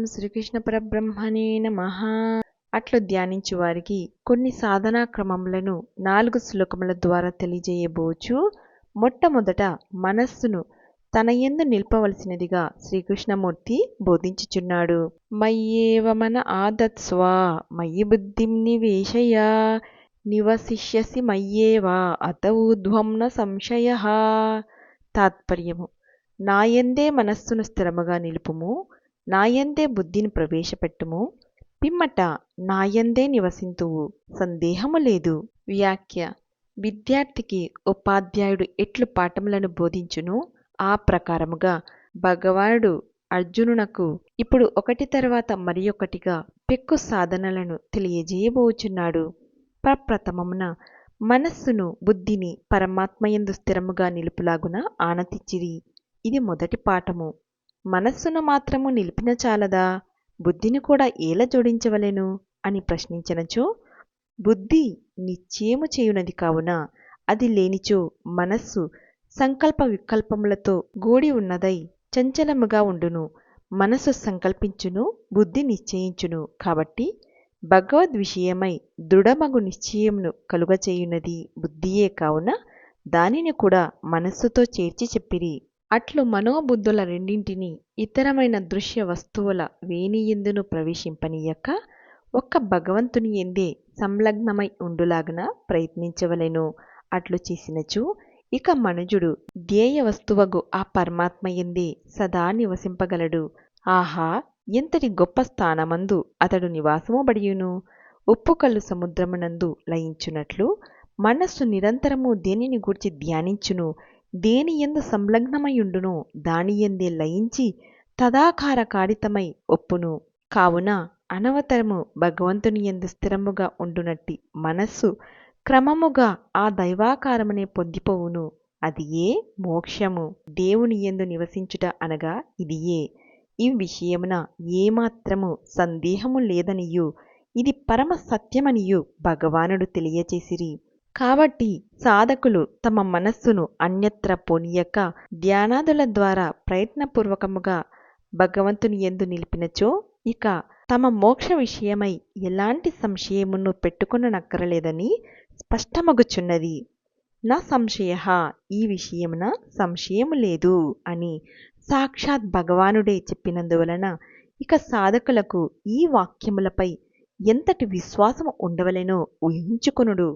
శ్రీకృష్ణ పరబ్రహ్మణే నమః. అట్లు ధ్యానించు వారికి కొన్ని సాధనా క్రమములను 4 శ్లోకముల ద్వారా తెలియజేయబోచు. మొట్టమొదట మనస్సును తన యందు నిల్పవలసినదిగా శ్రీకృష్ణమూర్తి బోధించుచున్నాడు. మయ్యేవ మన ఆదత్స్వ మయి బుద్ధిం నివేశయ నివసిష్యసి మయ్యేవ అత ఊర్ధ్వం న సంశయః. తాత్పర్యము: నాయందే మనస్సును స్థిరముగా నిలుపుము, నాయందే బుద్ధిని ప్రవేశపెట్టుము, పిమ్మట నాయందే నివసింతువు, సందేహము లేదు. వ్యాఖ్య: విద్యార్థికి ఉపాధ్యాయుడు ఎట్లు పాఠములను బోధించును ఆ ప్రకారముగా భగవానుడు అర్జునునకు ఇప్పుడు ఒకటి తర్వాత మరి ఒకటిగా పెక్కు సాధనలను తెలియజేయబోచున్నాడు. ప్రప్రథమమున మనస్సును బుద్ధిని పరమాత్మయందు స్థిరముగా నిలుపులాగున ఆనతిచ్చిరి. ఇది మొదటి పాఠము. మనస్సును మాత్రము నిలిపిన చాలదా, బుద్ధిని కూడా ఏల జోడించవలెను అని ప్రశ్నించనచో, బుద్ధి నిశ్చయము చేయునది కావున అది లేనిచో మనస్సు సంకల్ప వికల్పములతో గూడి ఉన్నదై చంచలముగా ఉండును. మనస్సు సంకల్పించును, బుద్ధి నిశ్చయించును. కాబట్టి భగవద్విషయమై దృఢమగు నిశ్చయమును కలుగచేయునది బుద్ధియే కావున దానిని కూడా మనస్సుతో చేర్చి చెప్పిరి. అట్లు మనోబుద్ధుల రెండింటినీ ఇతరమైన దృశ్య వస్తువుల వేనియందును ప్రవేశింపనీయక ఒక్క భగవంతుని ఎందే సంలగ్నమై ఉండులాగున ప్రయత్నించవలెను. అట్లు చేసినచో ఇక మనుజుడు ధ్యేయ వస్తువగు ఆ పరమాత్మయందే సదా నివసింపగలడు. ఆహా, ఎంతటి గొప్ప స్థానమందు అతడు నివాసము బడియును. ఉప్పుకల్లు సముద్రమునందు లయించునట్లు మనస్సు నిరంతరము దేనిని గూర్చి ధ్యానించును, దేని యందు సంలగ్నమయుండునో దానియందే లయించి తదాకార కారితమై ఒప్పును. కావున అనవతరము భగవంతుని యందు స్థిరముగా ఉండునట్టి మనస్సు క్రమముగా ఆ దైవాకారమునే పొందిపోవును. అది ఏ మోక్షము. దేవుని యందు నివసించుట అనగా ఇదియే. ఈ విషయమున ఏమాత్రము సందేహము లేదనియు ఇది పరమ సత్యమనియు భగవానుడు తెలియచేసిరి. కాబట్టి సాధకులు తమ మనస్సును అన్యత్ర పోనీయక ధ్యానాదుల ద్వారా ప్రయత్నపూర్వకముగా భగవంతుని యందు నిలిపినచో ఇక తమ మోక్ష విషయమై ఎలాంటి సంశయమును పెట్టుకొననక్కరలేదని స్పష్టమగుచున్నది. నా సంశయః, ఈ విషయమున సంశయము లేదు అని సాక్షాత్ భగవానుడే చెప్పినందువలన ఇక సాధకులకు ఈ వాక్యములపై ఎంతటి విశ్వాసము ఉండవలెనో ఊహించుకొనుడు.